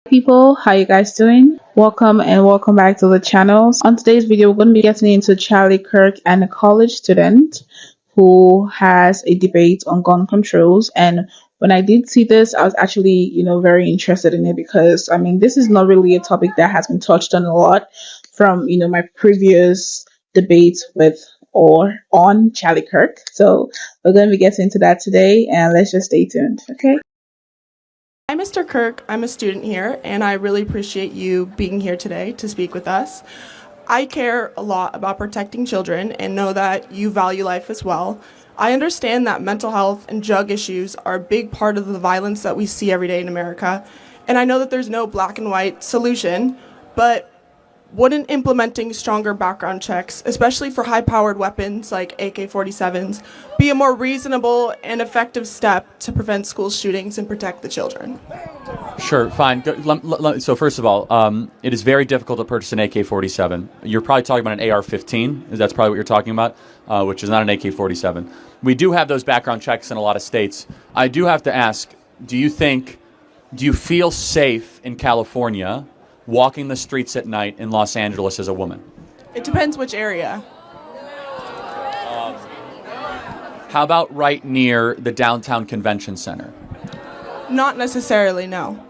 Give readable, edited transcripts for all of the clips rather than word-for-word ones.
People, how you guys doing? Welcome and welcome back to the channel. On today's video, we're going to be getting into Charlie Kirk and a college student who has a debate on gun controls. And when I did see this, I was actually, very interested in it because this is not really a topic that has been touched on a lot from, my previous debates with or on Charlie Kirk. So we're going to be getting into that today, and let's just stay tuned. Okay. Hi, Mr. Kirk. I'm a student here, and I really appreciate you being here today to speak with us. I care a lot about protecting children and know that you value life as well. I understand that mental health and drug issues are a big part of the violence that we see every day in America, and I know that there's no black and white solution, but wouldn't implementing stronger background checks, especially for high-powered weapons like AK-47s, be a more reasonable and effective step to prevent school shootings and protect the children? Sure, fine. So first of all, it is very difficult to purchase an AK-47. You're probably talking about an AR-15. That's probably what you're talking about, which is not an AK-47. We do have those background checks in a lot of states. I do have to ask, do you feel safe in California walking the streets at night in Los Angeles as a woman? It depends which area. How about right near the downtown convention center? Not necessarily, no.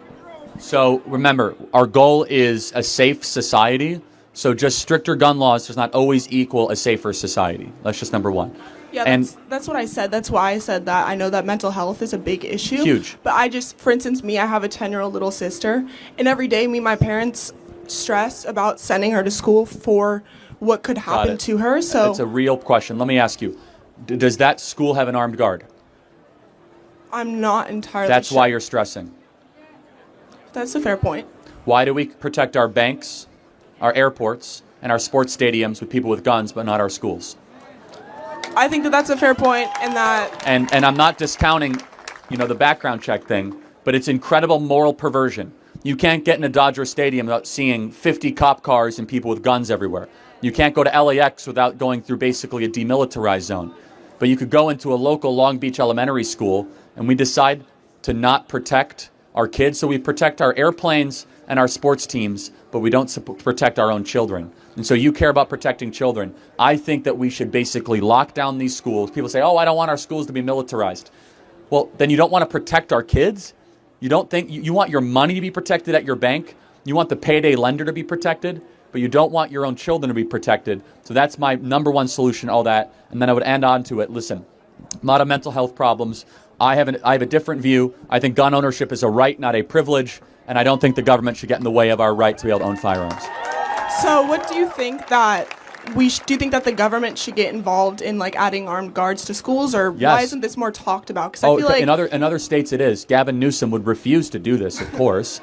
So remember, our goal is a safe society. So just stricter gun laws does not always equal a safer society. That's just number one. Yeah, that's what I said. That's why I said that. I know that mental health is a big issue. Huge. But for instance, I have a 10-year-old little sister, and every day my parents stress about sending her to school for what could happen to her. So it's a real question. Let me ask you, does that school have an armed guard? I'm not entirely That's sure. why you're stressing. That's a fair point. Why do we protect our banks, our airports, and our sports stadiums with people with guns, but not our schools? I think that's a fair point, and I'm not discounting, the background check thing, but it's incredible moral perversion. You can't get in a Dodger Stadium without seeing 50 cop cars and people with guns everywhere. You can't go to LAX without going through basically a demilitarized zone. But you could go into a local Long Beach elementary school, and we decide to not protect our kids, so we protect our airplanes and our sports teams, but we don't protect our own children. And so you care about protecting children. I think that we should basically lock down these schools. People say, oh, I don't want our schools to be militarized. Well, then you don't want to protect our kids? You don't think you want your money to be protected at your bank? You want the payday lender to be protected? But you don't want your own children to be protected. So that's my number one solution, all that. And then I would end on to it. Listen, a lot of mental health problems. I have a different view. I think gun ownership is a right, not a privilege. And I don't think the government should get in the way of our right to be able to own firearms. So what do you think that do you think that the government should get involved in adding armed guards to schools, or Yes. why isn't this more talked about? Because I feel like in other states it is. Gavin Newsom would refuse to do this, of course.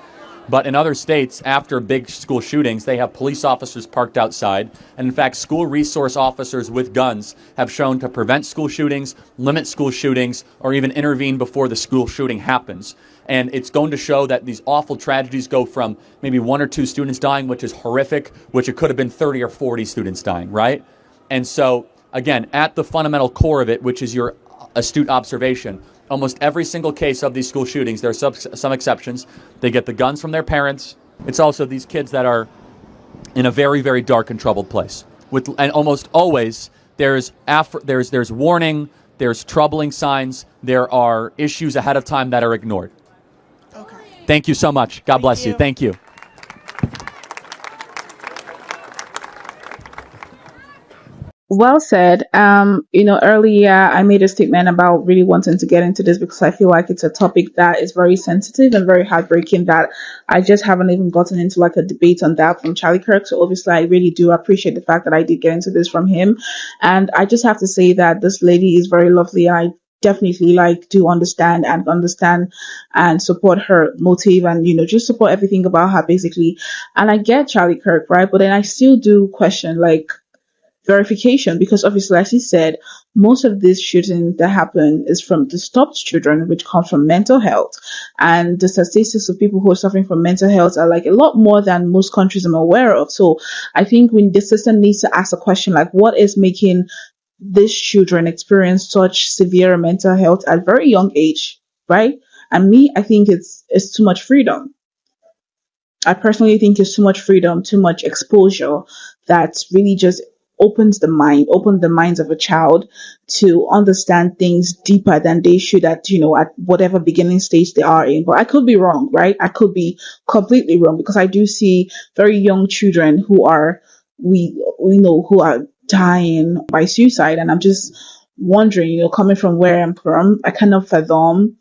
But in other states, after big school shootings, they have police officers parked outside. And in fact, school resource officers with guns have shown to prevent school shootings, limit school shootings, or even intervene before the school shooting happens. And it's going to show that these awful tragedies go from maybe 1 or 2 students dying, which is horrific, which it could have been 30 or 40 students dying, right? And so, again, at the fundamental core of it, which is your astute observation, almost every single case of these school shootings, there are some exceptions, they get the guns from their parents. It's also these kids that are in a very, very dark and troubled place. And almost always there's warning, there's troubling signs, there are issues ahead of time that are ignored. okay. Thank you so much. God bless you. Thank you. Well said. Earlier I made a statement about really wanting to get into this because I feel like it's a topic that is very sensitive and very heartbreaking that I just haven't even gotten into a debate on that from Charlie Kirk. So obviously I really do appreciate the fact that I did get into this from him. And I just have to say that this lady is very lovely. I definitely do understand and support her motive and just support everything about her basically. And I get Charlie Kirk, right? But then I still do question verification, because obviously, as he said, most of this shooting that happen is from disturbed children, which comes from mental health. And the statistics of people who are suffering from mental health are a lot more than most countries I'm aware of. So I think the system needs to ask a question what is making these children experience such severe mental health at very young age, right? And I think it's too much freedom. I personally think it's too much freedom, too much exposure that really just open the minds of a child to understand things deeper than they should at, at whatever beginning stage they are in. But I could be wrong, right? I could be completely wrong because I do see very young children who are, we know, who are dying by suicide. And I'm just wondering, coming from where I'm from, I cannot fathom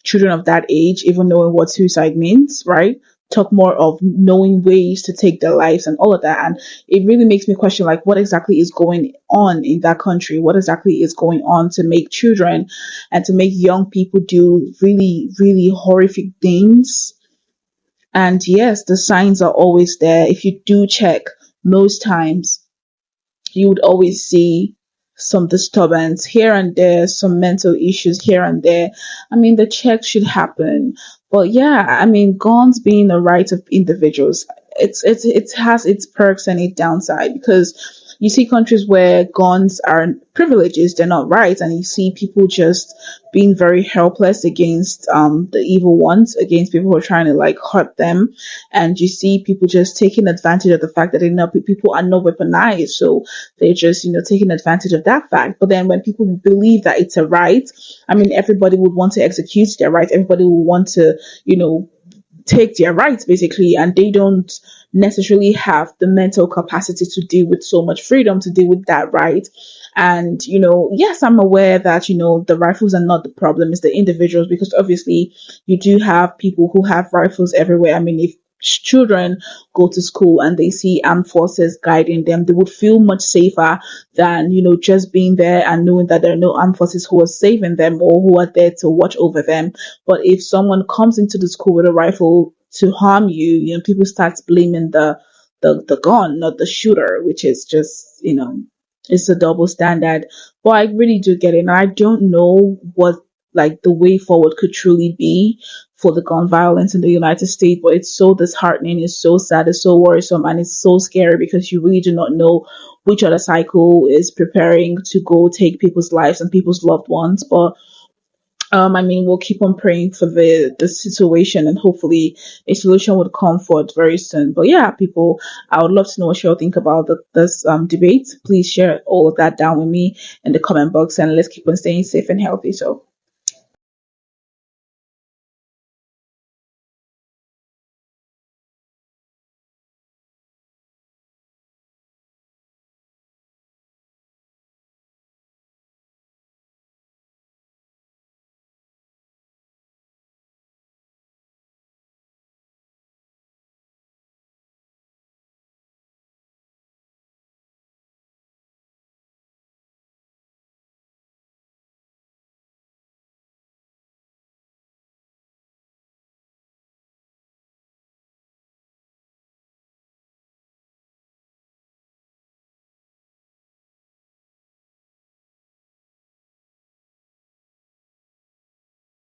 children of that age even knowing what suicide means, right? Talk more of knowing ways to take their lives and all of that. And it really makes me question, like, what exactly is going on in that country? What exactly is going on to make children and to make young people do really, really horrific things? And yes, the signs are always there. If you do check, most times you would always see some disturbance here and there, some mental issues here and there. I mean, the check should happen. But yeah, I mean, guns being a right of individuals, it has its perks and its downside because you see countries where guns are privileges, they're not rights, and you see people just being very helpless against the evil ones, against people who are trying to like hurt them, and you see people just taking advantage of the fact that they know people are not weaponized, so they're just taking advantage of that fact. But then when people believe that it's a right, I mean, everybody would want to execute their right, everybody would want to take their rights basically, and they don't necessarily have the mental capacity to deal with so much freedom, to deal with that right. And yes, I'm aware that the rifles are not the problem, it's the individuals, because obviously you do have people who have rifles everywhere. I mean, if children go to school and they see armed forces guiding them, they would feel much safer than just being there and knowing that there are no armed forces who are saving them or who are there to watch over them. But if someone comes into the school with a rifle to harm you, people start blaming the gun, not the shooter, which is just it's a double standard. But I really do get it, and I don't know what like the way forward could truly be for the gun violence in the United States. But it's so disheartening, it's so sad, it's so worrisome, and it's so scary because you really do not know which other cycle is preparing to go take people's lives and people's loved ones. But I mean, we'll keep on praying for the situation, and hopefully a solution would come forth very soon. But yeah, people, I would love to know what you all think about this debate. Please share all of that down with me in the comment box, and let's keep on staying safe and healthy. So